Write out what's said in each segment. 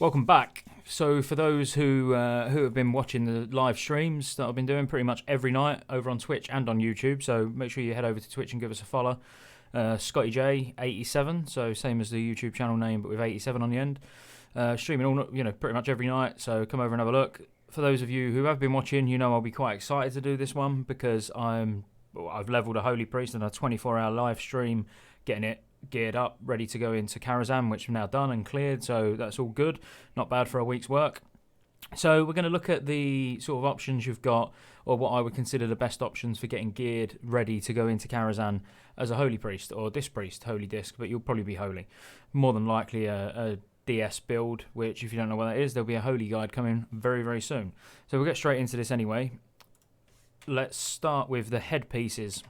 Welcome back. So, for those who have been watching the live streams that I've been doing pretty much every night over on Twitch and on YouTube, so make sure you head over to Twitch and give us a follow. Scotty J 87, so same as the YouTube channel name, but with 87 on the end. Streaming all pretty much every night. So come over and have a look. For those of you who have been watching, you know I'll be quite excited to do this one because I've leveled a Holy Priest in a 24-hour live stream, getting it geared up, ready to go into Karazhan, which I've now done and cleared, so that's all good. Not bad for a week's work. So we're going to look at the sort of options you've got, or what I would consider the best options for getting geared ready to go into Karazhan as a Holy Priest, or Disc Priest, Holy Disc, but you'll probably be Holy. More than likely a DS build, which if you don't know what that is, there'll be a Holy guide coming very, very soon. So we'll get straight into this anyway. Let's start with the headpieces.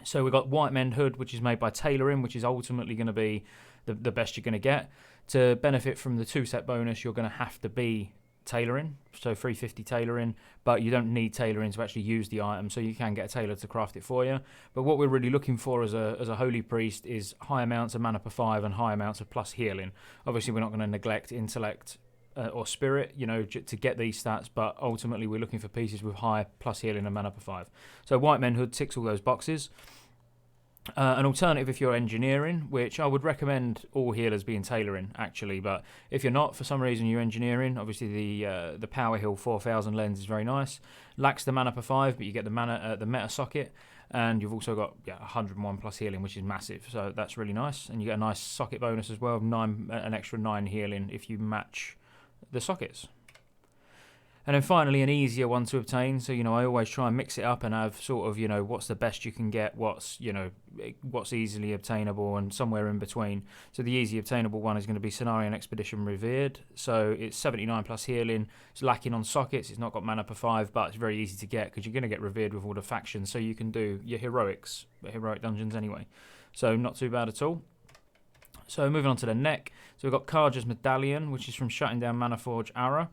So we've got White Men Hood, which is made by Tailoring, which is ultimately going to be the best you're going to get. To benefit from the 2-set bonus, you're going to have to be Tailoring, so 350 Tailoring, but you don't need Tailoring to actually use the item, so you can get a tailor to craft it for you. But what we're really looking for as a Holy Priest is high amounts of mana per 5 and high amounts of plus healing. Obviously, we're not going to neglect Intellect or Spirit, to get these stats, but ultimately we're looking for pieces with high plus healing and mana per 5. So White Men Hood ticks all those boxes. An alternative if you're engineering, which I would recommend all healers being Tailoring actually, but if you're not, for some reason you're engineering, obviously the Power Heal 4000 lens is very nice. Lacks the mana per 5, but you get the meta socket, and you've also got 101 plus healing, which is massive, so that's really nice. And you get a nice socket bonus as well, an extra 9 healing if you match the sockets. And then finally, an easier one to obtain. So, I always try and mix it up and have sort of, what's the best you can get, what's easily obtainable, and somewhere in between. So the easy obtainable one is going to be Cenarian Expedition Revered. So it's 79 plus healing. It's lacking on sockets. It's not got mana per 5, but it's very easy to get because you're going to get Revered with all the factions. So you can do your heroic dungeons anyway. So not too bad at all. So moving on to the neck. So we've got Karja's Medallion, which is from Shutting Down Manaforge Ara.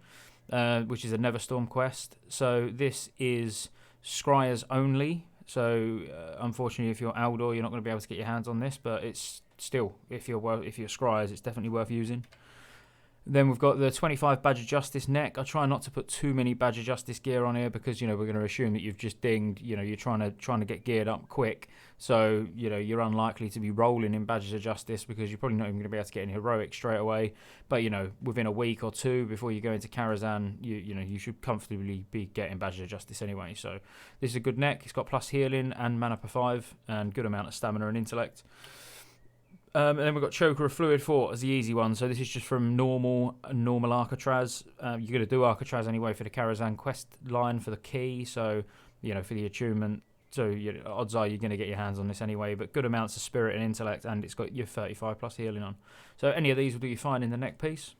Which is a Neverstorm quest. So this is Scryers only. So unfortunately, if you're Aldor, you're not going to be able to get your hands on this. But it's still, if you're Scryers, it's definitely worth using. Then we've got the 25 Badge of Justice neck. I try not to put too many Badge of Justice gear on here because we're going to assume that you've just dinged. You're trying to get geared up quick. So you're unlikely to be rolling in Badges of Justice because you're probably not even going to be able to get in heroic straight away. But within a week or two before you go into Karazhan, you should comfortably be getting Badges of Justice anyway. So this is a good neck. It's got plus healing and mana per 5 and good amount of stamina and intellect. And then we've got Choker of Fluid Fort as the easy one. So this is just from normal Arcatraz. You're going to do Arcatraz anyway for the Karazhan quest line for the key. So, for the attunement. So odds are you're going to get your hands on this anyway. But good amounts of spirit and intellect, and it's got your 35 plus healing on. So any of these will do you fine in the neck piece.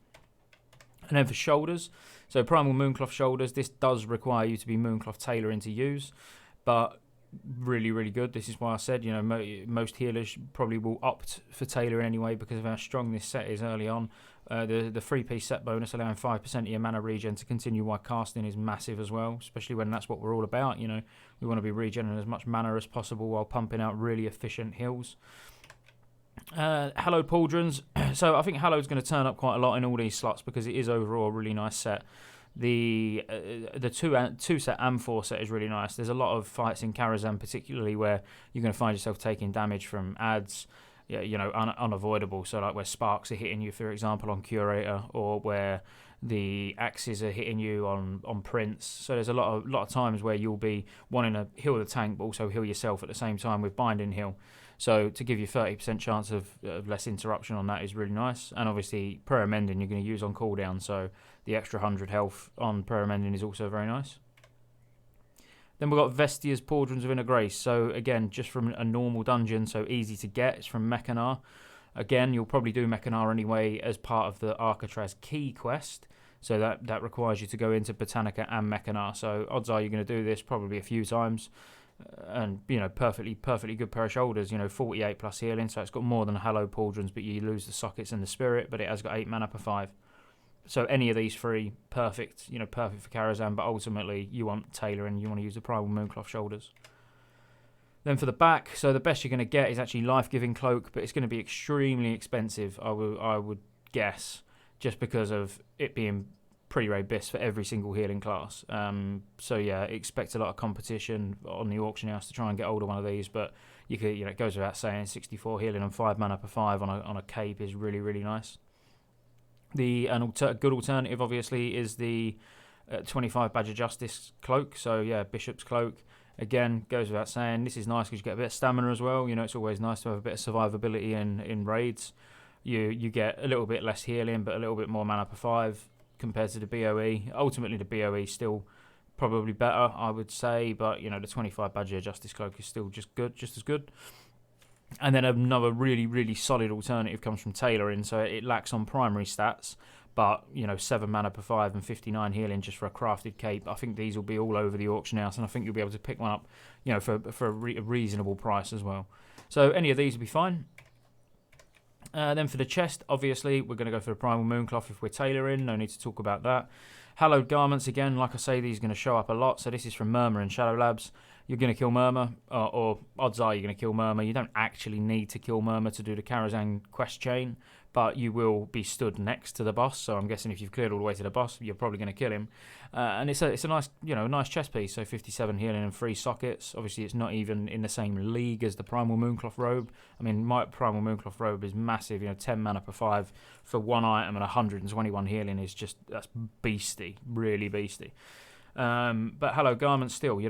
And then for shoulders. So Primal Mooncloth Shoulders. This does require you to be Mooncloth Tailoring to use. But really, really good. This is why I said, most healers probably will opt for Tailoring anyway because of how strong this set is early on. The 3-piece set bonus allowing 5% of your mana regen to continue while casting is massive as well, especially when that's what we're all about. We want to be regenerating as much mana as possible while pumping out really efficient heals. Hallowed Pauldrons. So I think Hallowed's going to turn up quite a lot in all these slots because it is overall a really nice set. The 2 set and 4 set is really nice. There's a lot of fights in Karazhan particularly where you're going to find yourself taking damage from adds, unavoidable. So like where sparks are hitting you, for example, on Curator, or where the axes are hitting you on Prince. So there's a lot of times where you'll be wanting to heal the tank but also heal yourself at the same time with Binding Heal. So to give you 30% chance of less interruption on that is really nice. And obviously Prayer Mending you're going to use on cooldown, so the extra 100 health on Prayer Mending is also very nice. Then we've got Vestia's Pauldrons of Inner Grace. So again, just from a normal dungeon, so easy to get. It's from Mekanar. Again, you'll probably do Mekanar anyway as part of the Arcatraz Key quest. So that requires you to go into Botanica and Mekanar. So odds are you're going to do this probably a few times. And perfectly good pair of shoulders. 48 plus healing, so it's got more than Hallowed Pauldrons, but you lose the sockets and the spirit. But it has got 8 mana per 5. So any of these 3, perfect. Perfect for Karazhan. But ultimately, you want Tailoring. You want to use the Primal Mooncloth Shoulders. Then for the back, so the best you're going to get is actually Life Giving Cloak, but it's going to be extremely expensive. I would guess just because of it being pre-raid bis for every single healing class. So yeah, expect a lot of competition on the auction house to try and get hold of one of these, but you could, it goes without saying, 64 healing and 5 mana per 5 on a cape is really, really nice. Good alternative, obviously, is the 25 Badge of Justice cloak. So yeah, Bishop's cloak. Again, goes without saying, this is nice because you get a bit of stamina as well. It's always nice to have a bit of survivability in raids. You get a little bit less healing, but a little bit more mana per 5 compared to the BOE. Ultimately, the BOE still probably better, I would say, but the 25 Badge of Justice cloak is still just as good. And then another really, really solid alternative comes from tailoring. So it lacks on primary stats, but 7 mana per 5 and 59 healing just for a crafted cape. I think these will be all over the auction house, and I think you'll be able to pick one up, for a reasonable price as well. So any of these will be fine. Then for the chest, obviously, we're going to go for the Primal Mooncloth if we're tailoring. No need to talk about that. Hallowed Garments, again, like I say, these are going to show up a lot. So this is from Murmur and Shadow Labs. You're going to kill Murmur, or odds are you're going to kill Murmur. You don't actually need to kill Murmur to do the Karazhan quest chain, but you will be stood next to the boss. So I'm guessing if you've cleared all the way to the boss, you're probably going to kill him. And it's a nice, nice chest piece. So 57 healing and 3 sockets. Obviously, it's not even in the same league as the Primal Mooncloth robe. I mean, my Primal Mooncloth robe is massive. 10 mana per 5 for one item and 121 healing is that's beastie, really beastie. But Hello Garment still,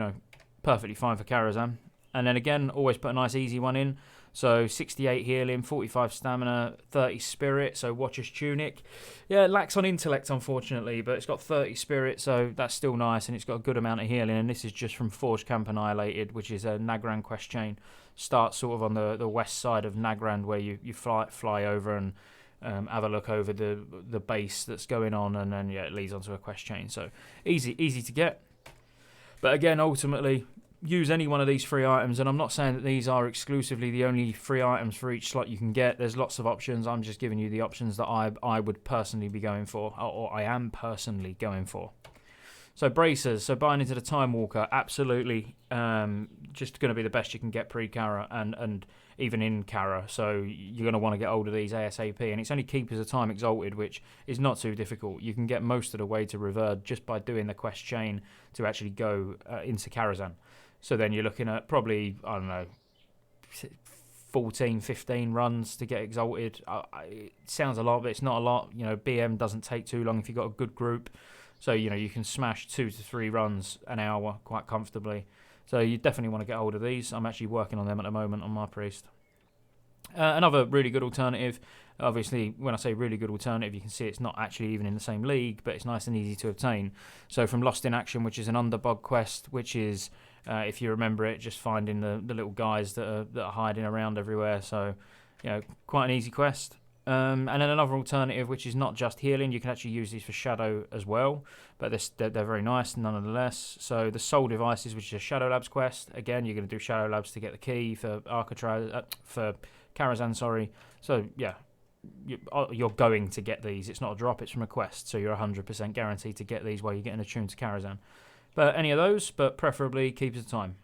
perfectly fine for Karazhan. And then again, always put a nice easy one in. So 68 healing, 45 stamina, 30 spirit, so Watcher's Tunic. Yeah, it lacks on intellect, unfortunately, but it's got 30 spirit, so that's still nice, and it's got a good amount of healing. And this is just from Forge Camp Annihilated, which is a Nagrand quest chain. Starts sort of on the west side of Nagrand, where you fly over and have a look over the base that's going on, and then it leads onto a quest chain. So easy to get. But again, ultimately, use any one of these 3 items, and I'm not saying that these are exclusively the only 3 items for each slot you can get. There's lots of options. I'm just giving you the options that I would personally be going for, or I am personally going for. So bracers, so buying into the Time Walker, absolutely just going to be the best you can get pre-Kara and even in Kara. So you're going to want to get hold of these ASAP, and it's only Keepers of Time Exalted, which is not too difficult. You can get most of the way to Reverd just by doing the quest chain to actually go into Karazhan. So then you're looking at probably, 14, 15 runs to get Exalted. It sounds a lot, but it's not a lot. BM doesn't take too long if you've got a good group. So, you can smash 2 to 3 runs an hour quite comfortably. So you definitely want to get hold of these. I'm actually working on them at the moment on my Priest. Another really good alternative, obviously, when I say really good alternative, you can see it's not actually even in the same league, but it's nice and easy to obtain. So from Lost in Action, which is an underbog quest, which is, if you remember it, just finding the little guys that are hiding around everywhere. So, quite an easy quest. And then another alternative, which is not just healing, you can actually use these for Shadow as well, but they're very nice nonetheless. So the Soul Devices, which is a Shadow Labs quest, again, you're going to do Shadow Labs to get the key for for Karazhan, sorry. So yeah, you're going to get these. It's not a drop, it's from a quest, so you're 100% guaranteed to get these while you're getting attuned to Karazhan. But any of those, but preferably Keepers of Time.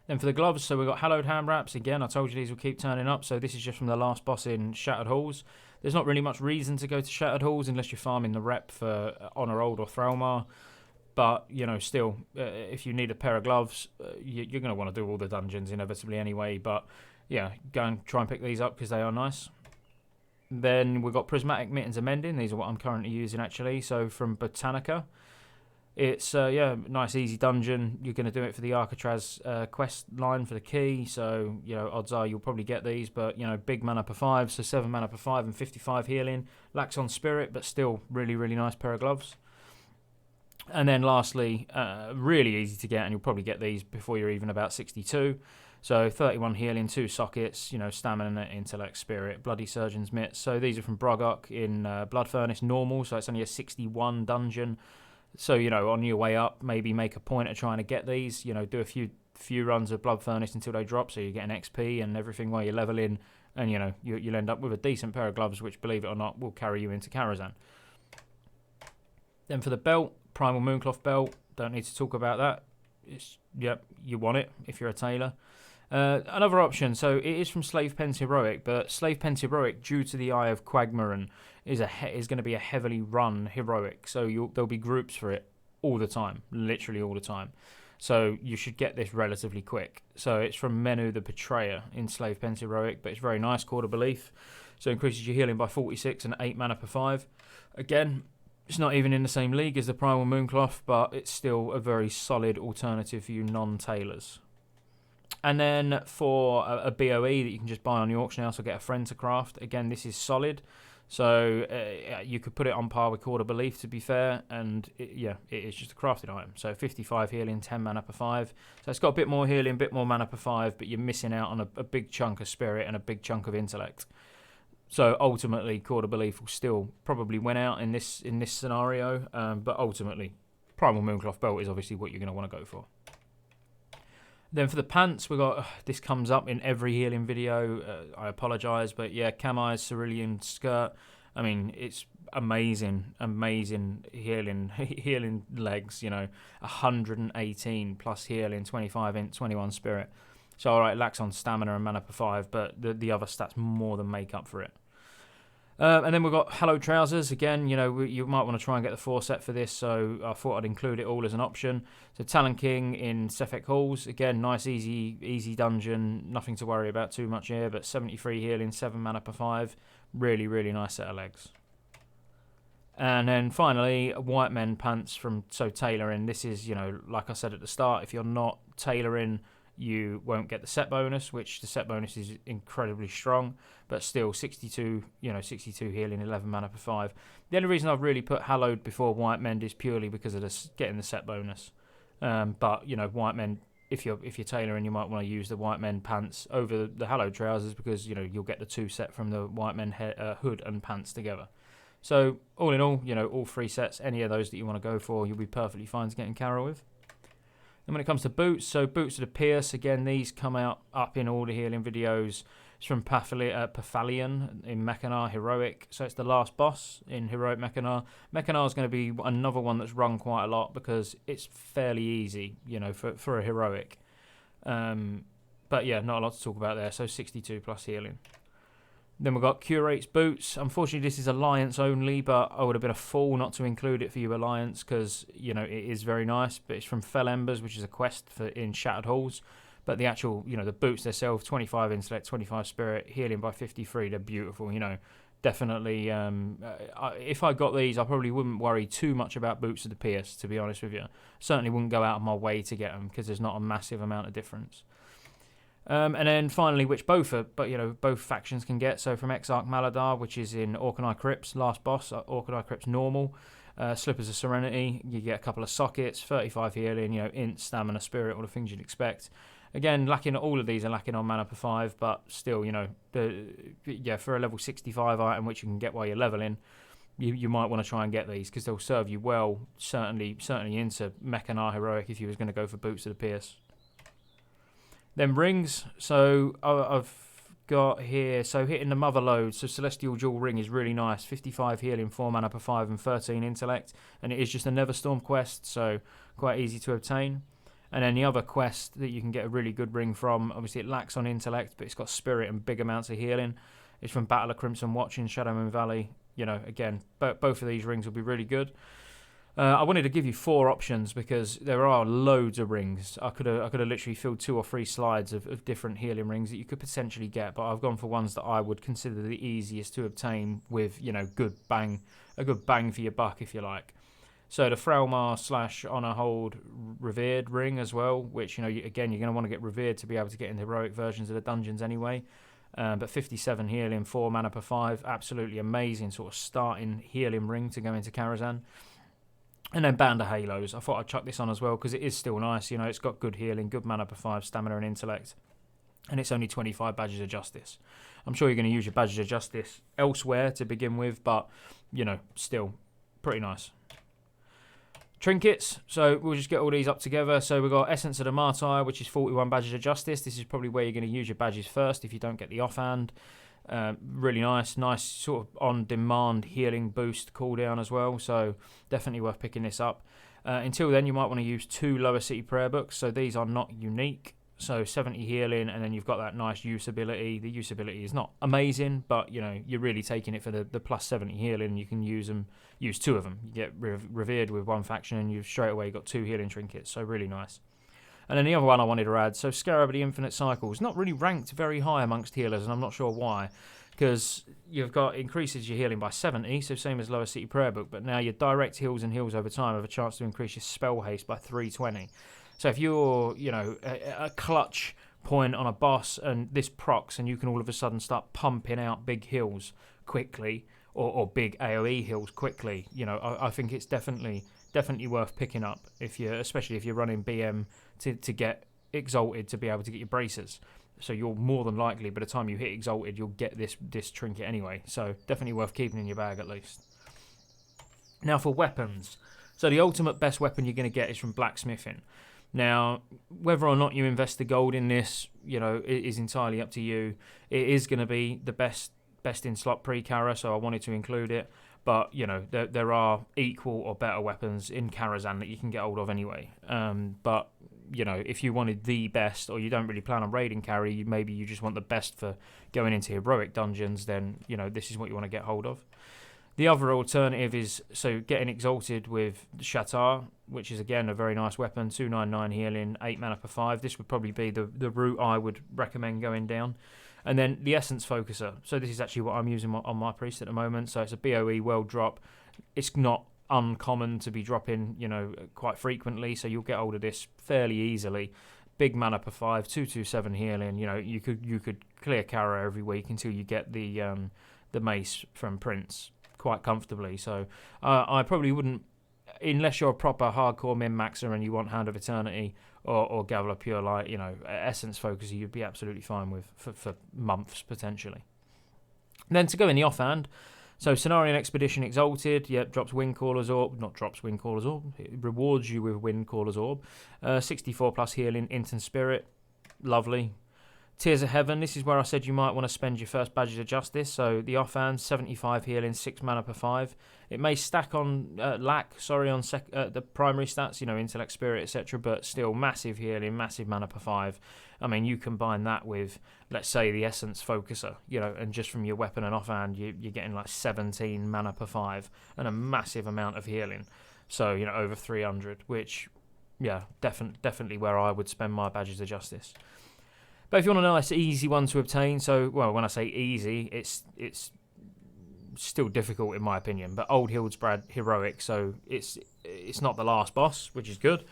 Then for the gloves, so we've got Hallowed Hand Wraps. Again, I told you these will keep turning up. So this is just from the last boss in Shattered Halls. There's not really much reason to go to Shattered Halls unless you're farming the rep for Honor Old or Thralmar. But, still, if you need a pair of gloves, you're going to want to do all the dungeons inevitably anyway. But, yeah, go and try and pick these up because they are nice. Then we've got Prismatic Mittens and Mending. These are what I'm currently using, actually. So from Botanica. It's, nice easy dungeon. You're going to do it for the Alcatraz quest line for the key. So, odds are you'll probably get these. But, big mana per 5. So 7 mana per 5 and 55 healing. Lacks on spirit, but still really, really nice pair of gloves. And then lastly, really easy to get. And you'll probably get these before you're even about 62. So 31 healing, 2 sockets, stamina, intellect, spirit, Bloody Surgeon's Mitts. So these are from Brogok in Blood Furnace normal. So it's only a 61 dungeon. So, on your way up, maybe make a point of trying to get these. Do a few runs of Blood Furnace until they drop, so you get an XP and everything while you're leveling. And, you'll end up with a decent pair of gloves, which, believe it or not, will carry you into Karazhan. Then for the belt, Primal Mooncloth belt. Don't need to talk about that. You want it if you're a tailor. Another option, so it is from Slave Pen's Heroic, but Slave Pen's Heroic, due to the Eye of Quagmire, is going to be a heavily run heroic. So there'll be groups for it all the time, literally all the time. So you should get this relatively quick. So it's from Menu the Betrayer in Slave Pen's Heroic, but it's very nice, Cord of Belief. So increases your healing by 46 and 8 mana per 5. Again, it's not even in the same league as the Primal Mooncloth, but it's still a very solid alternative for you non-tailors. And then for a BOE that you can just buy on the auction house or get a friend to craft, again, this is solid. So you could put it on par with Cord of Belief, to be fair, and it is just a crafted item. So 55 healing, 10 mana per 5. So it's got a bit more healing, a bit more mana per 5, but you're missing out on a big chunk of spirit and a big chunk of intellect. So ultimately, Cord of Belief will still probably win out in this scenario, but ultimately, Primal Mooncloth Belt is obviously what you're going to want to go for. Then for the pants, we got this comes up in every healing video. I apologise, but yeah, Camai's Cerulean skirt. I mean, it's amazing healing legs. 118 plus healing, 25 int, 21 spirit. So alright, lacks on stamina and mana per 5, but the other stats more than make up for it. And then we've got Hallowed Trousers. Again, you might want to try and get the 4 set for this, so I thought I'd include it all as an option. So Talon King in Sefek Halls. Again, nice, easy dungeon. Nothing to worry about too much here, but 73 healing, 7 mana per 5. Really, really nice set of legs. And then finally, White Men Pants from tailoring. This is, like I said at the start, if you're not tailoring, you won't get the set bonus, which the set bonus is incredibly strong, but still 62 healing, 11 mana per 5. The only reason I've really put Hallowed before White Mend is purely because of getting the set bonus. But White Mend, if you're tailoring, you might want to use the White Mend pants over the Hallowed Trousers because you'll get the 2 set from the White Mend hood and pants together. So all in all, all 3 sets, any of those that you want to go for, you'll be perfectly fine to get in Carol with. And when it comes to boots, so boots of the Pierce, again, these come up in all the healing videos. It's from Pathalion in Mechanar Heroic. So it's the last boss in Heroic Mechanar. Mechanar is going to be another one that's run quite a lot because it's fairly easy, for a Heroic. But yeah, not a lot to talk about there. So 62 plus healing. Then we've got Curate's Boots. Unfortunately, this is Alliance only, but I would have been a fool not to include it for you, Alliance, because, it is very nice. But it's from Fell Embers, which is a quest in Shattered Halls. But the actual, the boots themselves, 25 intellect, 25 spirit, healing by 53, they're beautiful, Definitely, if I got these, I probably wouldn't worry too much about Boots of the Pierce, to be honest with you. Certainly wouldn't go out of my way to get them, because there's not a massive amount of difference. And then finally, which both factions can get. So from Exarch Maladar, which is in Orkney Crypts, last boss, Orkney Crypts normal, Slippers of Serenity, you get a couple of sockets, 35 healing, int, stamina, spirit, all the things you'd expect. Again, all of these are lacking on mana per 5, but still, for a level 65 item, which you can get while you're leveling, you might want to try and get these because they'll serve you well. Certainly into Mechanar Heroic if you was going to go for Boots of the Pierce. Then rings, so I've got here, so hitting the Mother Load, so Celestial Jewel Ring is really nice, 55 healing, 4 mana per 5 and 13 intellect, and it is just a Neverstorm quest, so quite easy to obtain. And then the other quest that you can get a really good ring from, obviously it lacks on intellect, but it's got spirit and big amounts of healing. It's from Battle of Crimson Watch in Shadow Moon Valley. Again, both of these rings will be really good. I wanted to give you 4 options because there are loads of rings. I could have literally filled 2 or 3 slides of different healing rings that you could potentially get, but I've gone for ones that I would consider the easiest to obtain with, a good bang for your buck, if you like. So the Frelmar / Honor Hold Revered ring as well, which, again, you're going to want to get Revered to be able to get in the heroic versions of the dungeons anyway. But 57 healing, 4 mana per 5, absolutely amazing sort of starting healing ring to go into Karazhan. And then Band of Halos. I thought I'd chuck this on as well because it is still nice. It's got good healing, good mana per 5, stamina and intellect. And it's only 25 Badges of Justice. I'm sure you're going to use your Badges of Justice elsewhere to begin with, but, still pretty nice. Trinkets. So we'll just get all these up together. So we've got Essence of the Martyr, which is 41 Badges of Justice. This is probably where you're going to use your badges first if you don't get the offhand. Really nice sort of on-demand healing boost cooldown as well, so definitely worth picking this up. Until then, you might want to use 2 Lower City Prayer Books, so these are not unique, so 70 healing, and then you've got that nice usability. The usability is not amazing, but you're really taking it for the plus 70 healing. You can use two of them. You get revered with one faction, and you've straight away got 2 healing trinkets, so really nice. And then the other one I wanted to add, so Scarab of the Infinite Cycles, not really ranked very high amongst healers, and I'm not sure why, because you've got increases your healing by 70, so same as Lower City Prayer Book, but now your direct heals and heals over time have a chance to increase your spell haste by 320. So if you're, a clutch point on a boss and this procs, and you can all of a sudden start pumping out big heals quickly, or big AoE heals quickly, I think it's definitely worth picking up, especially if you're running BM to get Exalted to be able to get your bracers. So you're more than likely, by the time you hit Exalted, you'll get this trinket anyway. So definitely worth keeping in your bag at least. Now for weapons. So the ultimate best weapon you're going to get is from Blacksmithing. Now, whether or not you invest the gold in this, it is entirely up to you. It is going to be the best in slot pre-Kara, so I wanted to include it. But, there are equal or better weapons in Karazhan that you can get hold of anyway. But, if you wanted the best, or you don't really plan on raiding Kara, maybe you just want the best for going into heroic dungeons, then, this is what you want to get hold of. The other alternative is, getting Exalted with Shatar, which is, again, a very nice weapon, 299 healing, 8 mana per 5. This would probably be the route I would recommend going down. And then the Essence Focuser. So this is actually what I'm using on my priest at the moment. So it's a BOE world drop. It's not uncommon to be dropping, quite frequently. So you'll get hold of this fairly easily. Big mana per 5, 227 healing. You could clear Kara every week until you get the mace from Prince quite comfortably. So I probably wouldn't, unless you're a proper hardcore min-maxer and you want Hand of Eternity or Gavilar Pure Light, Essence Focuser you'd be absolutely fine with for months potentially. Then to go in the offhand, so Cenarian Expedition Exalted, drops Windcaller's Orb, not drops Windcaller's Orb, it rewards you with Windcaller's Orb, 64 plus healing, Instant Spirit, lovely. Tears of Heaven, this is where I said you might want to spend your first Badges of Justice. So the offhand, 75 healing, 6 mana per 5. It may stack on the primary stats, Intellect, Spirit, etc. But still massive healing, massive mana per 5. I mean, you combine that with, let's say, the Essence Focuser, and just from your weapon and offhand, you're getting like 17 mana per 5 and a massive amount of healing. So, over 300, which, definitely where I would spend my Badges of Justice. But if you want a nice, easy one to obtain, when I say easy, it's still difficult in my opinion. But Old Hildebrand Heroic, so it's not the last boss, which is good.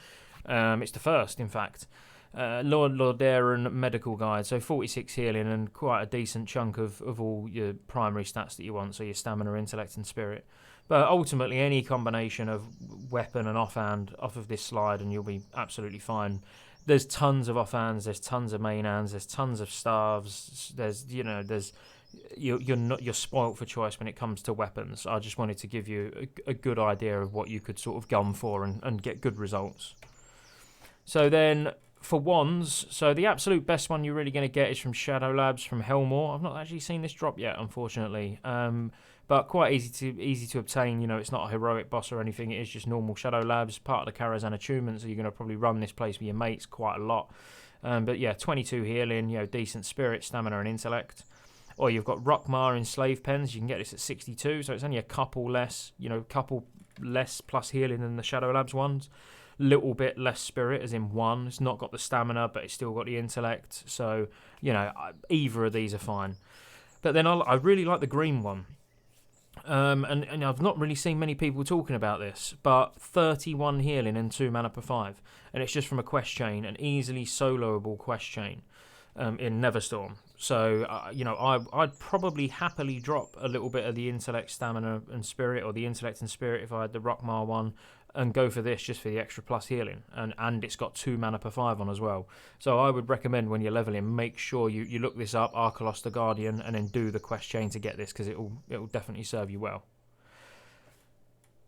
It's the first, in fact. Lord Lordaeron Medical Guide, so 46 healing and quite a decent chunk of all your primary stats that you want, so your stamina, intellect, and spirit. But ultimately, any combination of weapon and offhand off of this slide, and you'll be absolutely fine. There's tons of offhands, there's tons of main hands, there's tons of starves. You're spoilt for choice when it comes to weapons. I just wanted to give you a good idea of what you could sort of gun for and get good results. So then for wands, so the absolute best one you're really going to get is from Shadow Labs, from Helmore. I've not actually seen this drop yet, unfortunately. But quite easy to obtain. It's not a heroic boss or anything. It is just normal Shadow Labs, part of the Karazhan attunement. So you're going to probably run this place with your mates quite a lot. But 22 healing, decent spirit, stamina, and intellect. Or you've got Rockmar in Slave Pens. You can get this at 62, so it's only a couple less plus healing than the Shadow Labs ones. Little bit less spirit, as in 1. It's not got the stamina, but it's still got the intellect. So either of these are fine. But then I really like the green one. And I've not really seen many people talking about this, but 31 healing and 2 mana per 5, and it's just from a quest chain, an easily soloable quest chain in Neverstorm. So I'd probably happily drop a little bit of the intellect, stamina, and spirit, or the intellect and spirit if I had the Rockmar one, and go for this just for the extra plus healing, and it's got 2 mana per 5 on as well. So I would recommend when you're leveling, make sure you look this up, Arkelos the Guardian, and then do the quest chain to get this, because it'll definitely serve you well.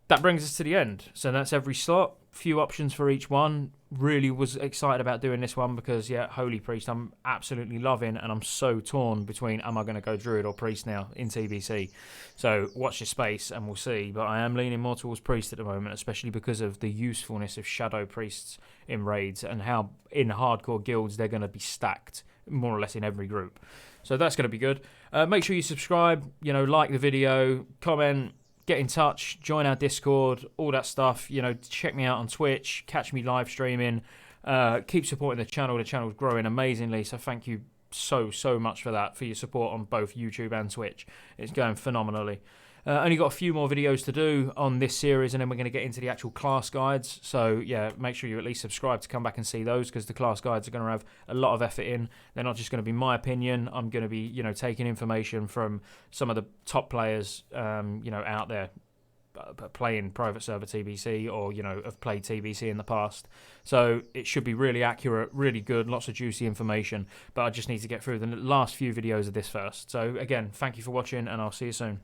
That brings us to the end. So that's every slot, few options for each one. really was excited about doing this one because, yeah, Holy Priest I'm absolutely loving, and I'm so torn between am I going to go Druid or Priest now in TBC. So watch your space and we'll see. But I am leaning more towards Priest at the moment, especially because of the usefulness of Shadow Priests in raids and how in hardcore guilds they're going to be stacked more or less in every group. So that's going to be good. Make sure you subscribe, like the video, comment, get in touch, join our Discord, all that stuff. Check me out on Twitch, catch me live streaming. Keep supporting the channel. The channel's growing amazingly, so thank you so much for that, for your support on both YouTube and Twitch. It's going phenomenally. Only got a few more videos to do on this series, and then we're going to get into the actual class guides. So yeah, make sure you at least subscribe to come back and see those, because the class guides are going to have a lot of effort in. They're not just going to be my opinion. I'm going to be, taking information from some of the top players, out there playing private server TBC, or have played TBC in the past. So it should be really accurate, really good, lots of juicy information. But I just need to get through the last few videos of this first. So again, thank you for watching, and I'll see you soon.